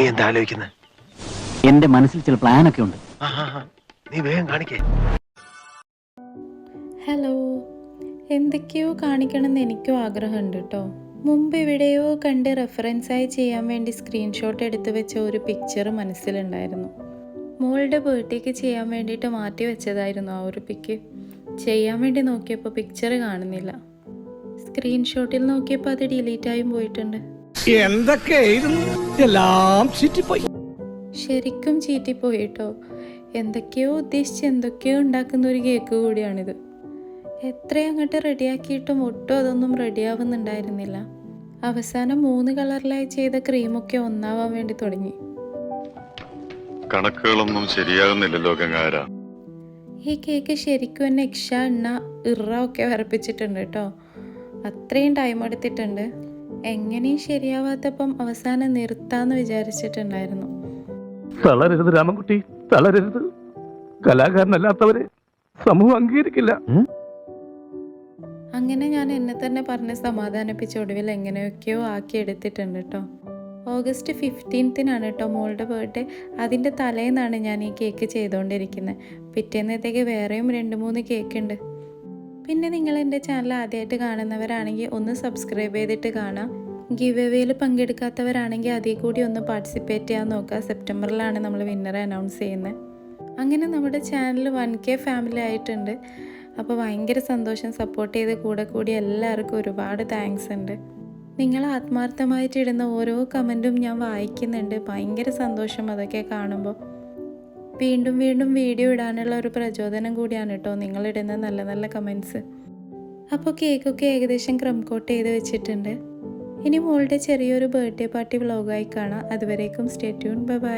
എന്താ ആലോചിക്കുന്നത്? എന്റെ മനസ്സിൽ ചില പ്ലാനൊക്കെ ഉണ്ട്. നീ വേഗം കാണിക്കേ. ഹലോ, എന്തൊക്കെയോ കാണിക്കണമെന്ന് എനിക്കും ആഗ്രഹമുണ്ട് കേട്ടോ. മുമ്പ് എവിടെയോ കണ്ട് റെഫറൻസായി ചെയ്യാൻ വേണ്ടി സ്ക്രീൻഷോട്ട് എടുത്ത് വെച്ച ഒരു പിക്ചർ മനസ്സിലുണ്ടായിരുന്നു. മോളുടെ ബർത്ത്ഡേക്ക് ചെയ്യാൻ വേണ്ടിയിട്ട് മാറ്റി വെച്ചതായിരുന്നു ആ ഒരു പിക്ക്. ചെയ്യാൻ വേണ്ടി നോക്കിയപ്പോൾ പിക്ചർ കാണുന്നില്ല. സ്ക്രീൻഷോട്ടിൽ നോക്കിയപ്പോൾ അത് ഡിലീറ്റായും പോയിട്ടുണ്ട്. ശരിക്കും ചീറ്റിപ്പോയി കേട്ടോ. എന്തൊക്കെയോ ഉദ്ദേശിച്ച് എന്തൊക്കെയോ ഉണ്ടാക്കുന്ന ഒരു കേക്ക് കൂടിയാണിത്. എത്രയും അങ്ങോട്ട് റെഡിയാക്കിയിട്ടും ഒട്ടും അതൊന്നും റെഡിയാവുന്നുണ്ടായിരുന്നില്ല. അവസാനം 3 കളറിലായി ചെയ്ത ക്രീമൊക്കെ ഒന്നാവാൻ വേണ്ടി തുടങ്ങി. കണക്കുകളൊന്നും ശരിയാകുന്നില്ലല്ലോ ഗംഗാര. ഈ കേക്ക് ശരിക്കും എന്നെ എണ്ണ ഒക്കെ വരപ്പിച്ചിട്ടുണ്ട് കേട്ടോ. അത്രയും ടൈം എടുത്തിട്ടുണ്ട്. എങ്ങനെയും ശരിയാവാത്തപ്പം അവസാനം നിർത്താന്ന് വിചാരിച്ചിട്ടുണ്ടായിരുന്നു. തളരരുത് രാമൻകുട്ടി, തളരരുത്. കലാകാരനല്ലാത്തവരെ സമൂഹം അംഗീകരിക്കില്ല. അങ്ങനെ ഞാൻ എന്നെ തന്നെ പറഞ്ഞ് സമാധാനിപ്പിച്ച ഒടുവിൽ എങ്ങനെയൊക്കെയോ ആക്കി എടുത്തിട്ടുണ്ട് കേട്ടോ. ഓഗസ്റ്റ് 15-നാണ് കേട്ടോ മോളുടെ ബർത്ത്ഡേ. അതിൻ്റെ തലേന്നാണ് ഞാൻ ഈ കേക്ക് ചെയ്തുകൊണ്ടിരിക്കുന്നത്. പിറ്റേന്നത്തേക്ക് വേറെയും 2-3 കേക്ക് ഉണ്ട്. പിന്നെ നിങ്ങൾ എൻ്റെ ചാനൽ ആദ്യമായിട്ട് കാണുന്നവരാണെങ്കിൽ ഒന്ന് സബ്സ്ക്രൈബ് ചെയ്തിട്ട് കാണാം. ഗിവ് എവേയിൽ പങ്കെടുക്കാത്തവരാണെങ്കിൽ അതിൽ കൂടി ഒന്ന് പാർട്ടിസിപ്പേറ്റ് ചെയ്യാൻ നോക്കുക. സെപ്റ്റംബറിലാണ് നമ്മൾ വിന്നറെ അനൗൺസ് ചെയ്യുന്നത്. അങ്ങനെ നമ്മുടെ ചാനൽ 1K ഫാമിലി ആയിട്ടുണ്ട്. അപ്പോൾ ഭയങ്കര സന്തോഷം. സപ്പോർട്ട് ചെയ്ത് കൂടി എല്ലാവർക്കും ഒരുപാട് താങ്ക്സ് ഉണ്ട്. നിങ്ങൾ ആത്മാർത്ഥമായിട്ടിടുന്ന ഓരോ കമൻറ്റും ഞാൻ വായിക്കുന്നുണ്ട്. ഭയങ്കര സന്തോഷം അതൊക്കെ കാണുമ്പോൾ. വീണ്ടും വീണ്ടും വീഡിയോ ഇടാനുള്ള ഒരു പ്രചോദനം കൂടിയാണ് കേട്ടോ നിങ്ങളിടുന്ന നല്ല നല്ല കമൻറ്റ്സ്. അപ്പോൾ കേക്കൊക്കെ ഏകദേശം ക്രം കോട്ട് ചെയ്ത് വെച്ചിട്ടുണ്ട്. ഇനി മോളുടെ ചെറിയൊരു ബർത്ത്ഡേ പാർട്ടി വ്ലോഗായി കാണാം. അതുവരേക്കും സ്റ്റേ ട്യൂൺ. Bye bye.